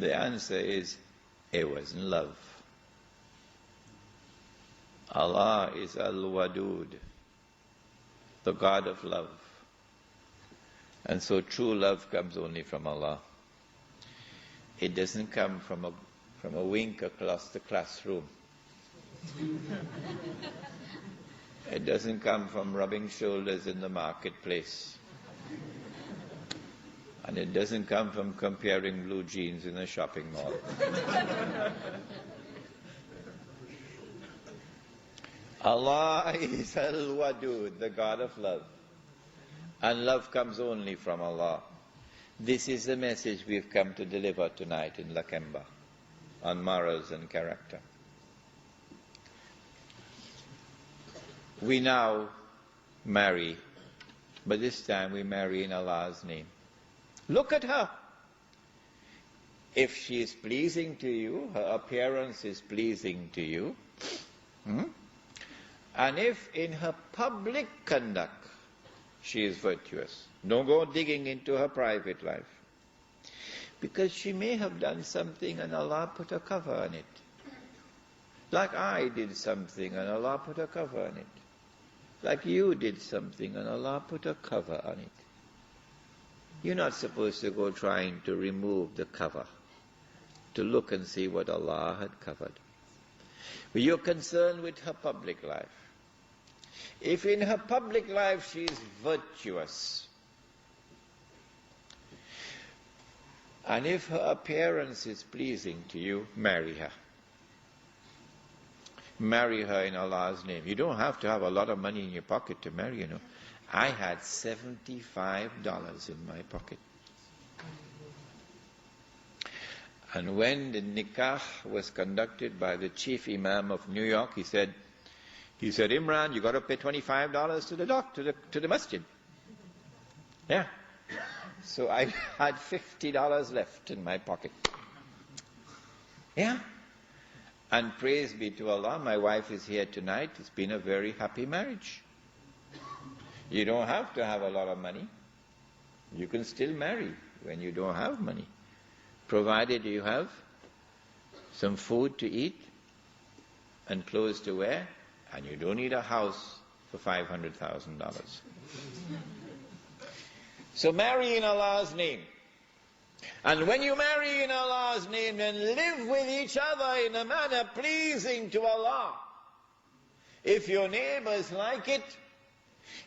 The answer is, it wasn't love. Allah is Al-Wadud, the God of love. And so true love comes only from Allah. It doesn't come from a wink across the classroom. It doesn't come from rubbing shoulders in the marketplace. And it doesn't come from comparing blue jeans in a shopping mall. Allah is Al-Wadud, the God of love. And love comes only from Allah. This is the message we've come to deliver tonight in Lakemba, on morals and character. We now marry, but this time we marry in Allah's name. Look at her. If she is pleasing to you, her appearance is pleasing to you, and if in her public conduct she is virtuous, don't go digging into her private life. Because she may have done something and Allah put a cover on it. Like I did something and Allah put a cover on it. Like you did something and Allah put a cover on it. You're not supposed to go trying to remove the cover, to look and see what Allah had covered. But you're concerned with her public life. If in her public life she is virtuous, and if her appearance is pleasing to you, marry her. Marry her in Allah's name. You don't have to have a lot of money in your pocket to marry, you know. I had $75 in my pocket. And when the nikah was conducted by the chief imam of New York, he said, Imran, you got to pay $25 to the doctor, to the masjid. Yeah. So I had $50 left in my pocket. Yeah. And praise be to Allah, my wife is here tonight. It's been a very happy marriage. You don't have to have a lot of money. You can still marry when you don't have money, provided you have some food to eat and clothes to wear, and you don't need a house for $500,000. So marry in Allah's name. And when you marry in Allah's name, then live with each other in a manner pleasing to Allah. If your neighbors like it,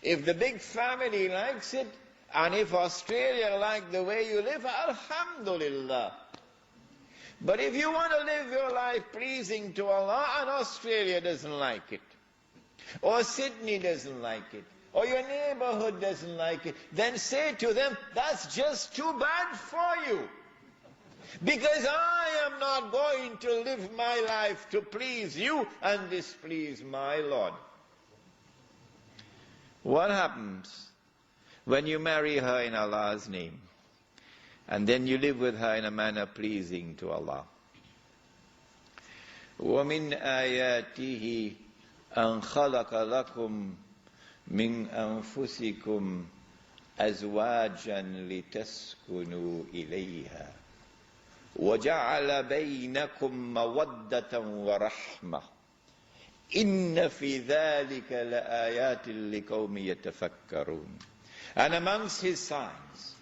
if the big family likes it, and if Australia like the way you live, alhamdulillah. But if you want to live your life pleasing to Allah and Australia doesn't like it, or Sydney doesn't like it, or your neighborhood doesn't like it, then say to them, that's just too bad for you. Because I am not going to live my life to please you and displease my Lord. What happens when you marry her in Allah's name, and then you live with her in a manner pleasing to Allah? وَمِنْ آيَاتِهِ أَنْ خَلَقَ لَكُمْ مِنْ أَنفُسِكُمْ أَزْوَاجًا لِتَسْكُنُوا إِلَيْهَا وَجَعَلَ بَيْنَكُمْ مَوَدَّةً وَرَحْمَةً إِنَّ فِي ذَلِكَ لَآيَاتٍ لِقَوْمٍ يَتَفَكَّرُونَ. And amongst his signs,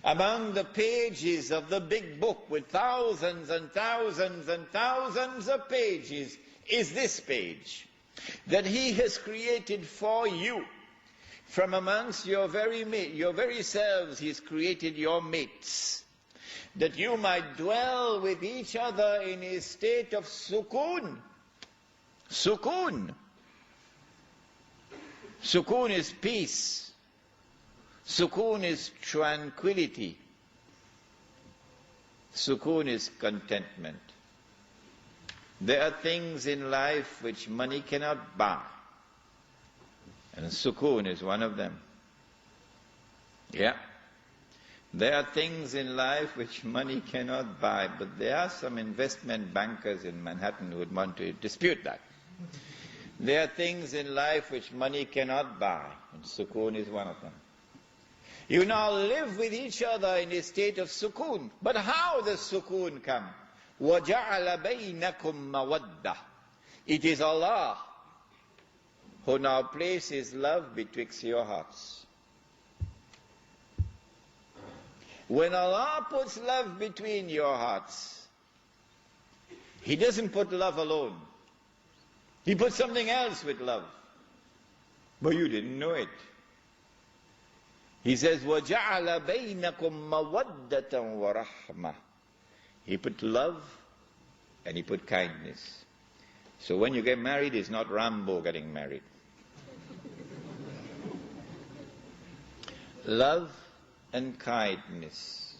among the pages of the big book with thousands and thousands and thousands of pages, is this page, that he has created for you. From amongst your very selves, he's created your mates, that you might dwell with each other in a state of sukoon. Sukoon. Sukoon is peace. Sukoon is tranquility. Sukoon is contentment. There are things in life which money cannot buy, and sukoon is one of them. Yeah. There are things in life which money cannot buy, but there are some investment bankers in Manhattan who would want to dispute that. There are things in life which money cannot buy, and sukoon is one of them. You now live with each other in a state of sukoon. But how does sukoon come? وَجَعَلَ بَيْنَكُمْ مَوَدَّةً. It is Allah who now places love betwixt your hearts. When Allah puts love between your hearts, He doesn't put love alone. He puts something else with love. But you didn't know it. He says, وَجَعَلَ بَيْنَكُمْ مَوَدَّةً وَرَحْمَةً. He put love and He put kindness. So when you get married, it's not Rambo getting married. Love and kindness.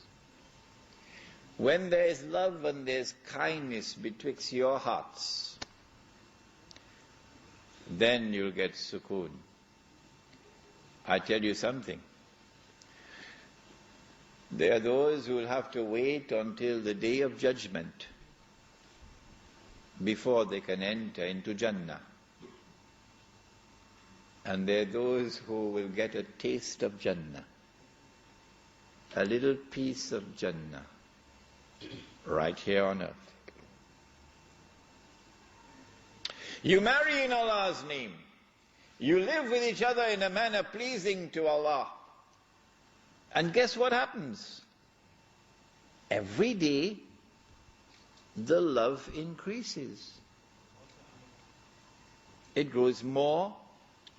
When there is love and there is kindness betwixt your hearts, then you'll get sukoon. I tell you something. There are those who will have to wait until the day of judgment before they can enter into Jannah. And there are those who will get a taste of Jannah, a little piece of Jannah, right here on earth. You marry in Allah's name. You live with each other in a manner pleasing to Allah. And guess what happens? Every day, the love increases. It grows more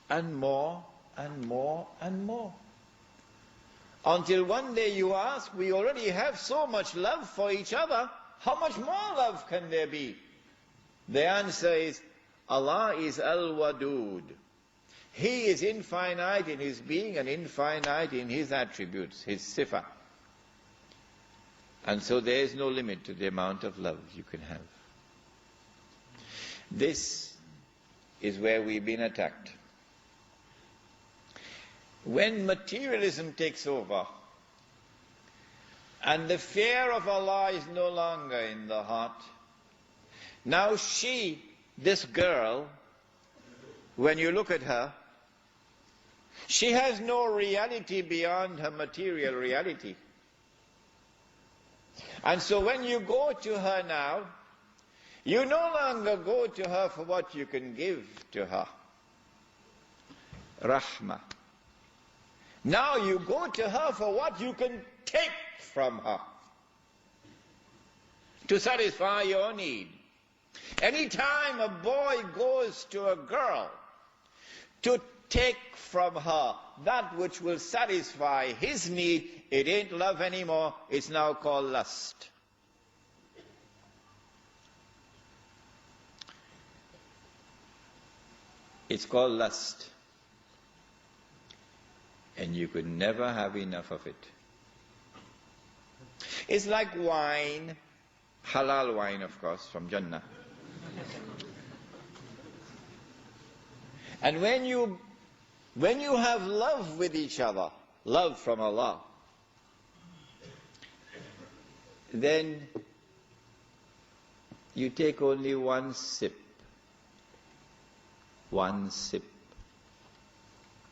and more and more and more. Until one day you ask, we already have so much love for each other, how much more love can there be? The answer is, Allah is Al-Wadud. He is infinite in His being and infinite in His attributes, His sifa. And so there is no limit to the amount of love you can have. This is where we've been attacked. When materialism takes over and the fear of Allah is no longer in the heart, now this girl, when you look at her, she has no reality beyond her material reality. And so when you go to her now, you no longer go to her for what you can give to her. Rahmah. Now you go to her for what you can take from her, to satisfy your need. Anytime a boy goes to a girl to take from her that which will satisfy his need, it ain't love anymore, it's now called lust. It's called lust. And you could never have enough of it. It's like wine, halal wine of course, from Jannah. And when you have love with each other, love from Allah, then you take only one sip,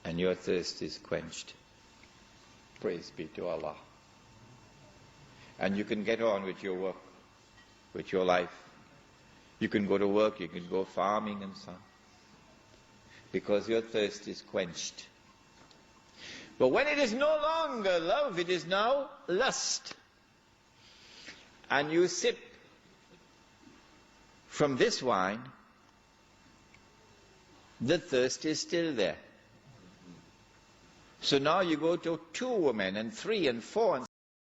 and your thirst is quenched. Praise be to Allah. And you can get on with your work, with your life. You can go to work, you can go farming and so on, because your thirst is quenched. But when it is no longer love, it is now lust. And you sip from this wine, the thirst is still there. So now you go to 2 women and 3 and 4 and